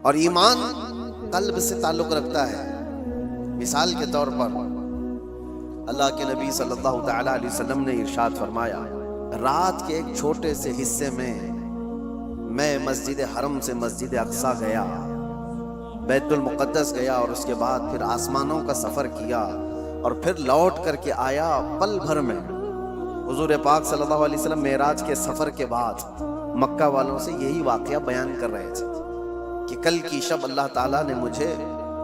اور ایمان قلب سے تعلق رکھتا ہے۔ مثال کے طور پر اللہ کے نبی صلی اللہ تعالی علیہ وسلم نے ارشاد فرمایا، رات کے ایک چھوٹے سے حصے میں مسجد حرم سے مسجد اقصی گیا، بیت المقدس گیا، اور اس کے بعد پھر آسمانوں کا سفر کیا، اور پھر لوٹ کر کے آیا پل بھر میں۔ حضور پاک صلی اللہ علیہ وسلم معراج کے سفر کے بعد مکہ والوں سے یہی واقعہ بیان کر رہے تھے کہ کل کی شب اللہ تعالیٰ نے مجھے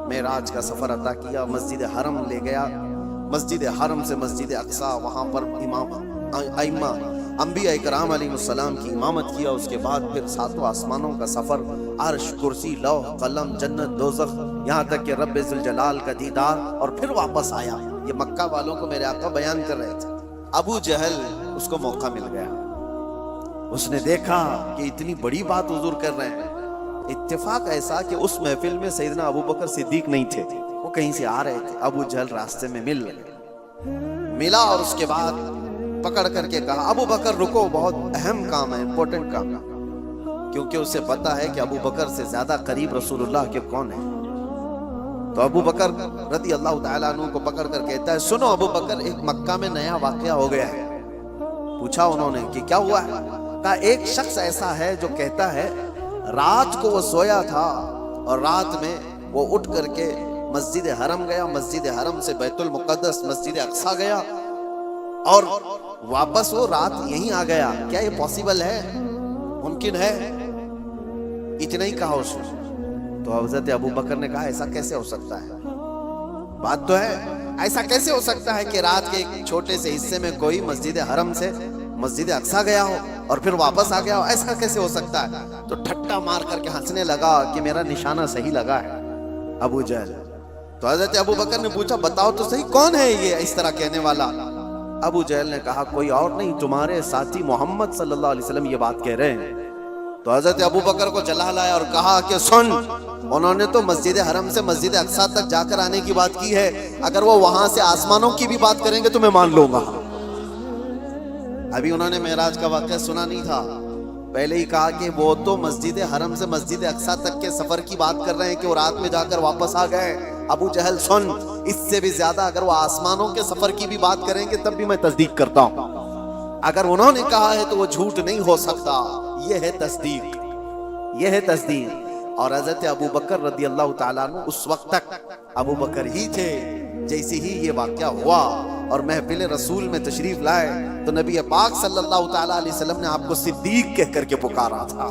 معراج کا سفر عطا کیا، مسجد حرم لے گیا، مسجد حرم سے مسجد اقصی، وہاں پر امام ائمہ انبیاء کرام علیہ السلام کی امامت کیا، اس کے بعد پھر ساتوں آسمانوں کا سفر، عرش، کرسی، لوح، قلم، جنت، دوزخ، یہاں تک کہ رب ذوالجلال کا دیدار، اور پھر واپس آیا۔ یہ مکہ والوں کو میرے آقا بیان کر رہے تھے۔ ابو جہل اس کو موقع مل گیا، اس نے دیکھا کہ اتنی بڑی بات حضور کر رہے ہیں۔ اتفاق ایسا کہ اس محفل میں سیدنا ابو بکر صدیق نہیں تھے، وہ کہیں سے آ رہے تھے، ابو جہل راستے میں ملا، اور اس کے بعد پکڑ کر کے کہا، ابو بکر رکو، بہت اہم کام ہے، امپورٹنٹ کام ہے، کیونکہ اسے پتا ہے کہ ابو بکر سے زیادہ قریب رسول اللہ کے کون ہیں۔ تو ابو بکر رضی اللہ تعالیٰ عنہ کو پکڑ کر کہتا ہے، سنو ابو بکر، ایک مکہ میں نیا واقعہ ہو گیا ہے۔ پوچھا انہوں نے کہ کیا ہوا ہے؟ کہا ایک شخص ایسا ہے جو کہتا ہے رات کو وہ سویا تھا اور رات میں وہ اٹھ کر کے مسجد حرم گیا، مسجد حرم سے بیت المقدس مسجد اقصی گیا، اور واپس وہ رات یہیں آ گیا۔ کیا یہ پاسبل ہے؟ ممکن ہے؟ اتنا ہی کہا اس نے۔ تو حضرت ابو بکر نے کہا ایسا کیسے ہو سکتا ہے؟ بات تو ہے، ایسا کیسے ہو سکتا ہے کہ رات کے ایک چھوٹے سے حصے میں کوئی مسجد حرم سے مسجد اقصی گیا ہو اور پھر واپس آ گیا ہو؟ ایسا کیسے ہو سکتا ہے؟ تو ٹھٹا مار کر کے ہنسنے لگا کہ میرا نشانہ صحیح لگا ہے ابو جہل۔ تو حضرت ابو بکر نے پوچھا بتاؤ تو صحیح، کون ہے یہ اس طرح کہنے والا؟ ابو جہل نے کہا کوئی اور نہیں، تمہارے ساتھی محمد صلی اللہ علیہ وسلم یہ بات کہہ رہے ہیں۔ تو حضرت ابو بکر کو جلا لایا اور کہا کہ سن، انہوں نے تو مسجد حرم سے مسجد اقصی تک جا کر آنے کی بات کی ہے، اگر وہ وہاں سے آسمانوں کی بھی بات کریں گے تو میں مان لوں گا۔ ابھی انہوں نے معراج کا واقعہ سنا نہیں تھا، پہلے ہی کہا کہ وہ تو مسجد حرم سے مسجد اقصی تک کے سفر کی بات کر رہے ہیں کہ وہ رات میں جا کر واپس آ گئے۔ ابو جہل سن، اس سے بھی زیادہ اگر وہ آسمانوں کے سفر کی بھی بات کریں گے تب بھی میں تصدیق کرتا ہوں۔ اگر انہوں نے کہا ہے تو وہ جھوٹ نہیں ہو سکتا، یہ ہے تصدیق، یہ ہے تصدیق۔ اور حضرت ابو بکر رضی اللہ تعالیٰ عنہ اس وقت تک ابو بکر ہی تھے۔ جیسے ہی یہ واقعہ ہوا اور محفل رسول میں تشریف لائے تو نبی پاک صلی اللہ تعالیٰ علیہ وسلم نے آپ کو صدیق کہہ کر کے پکارا تھا۔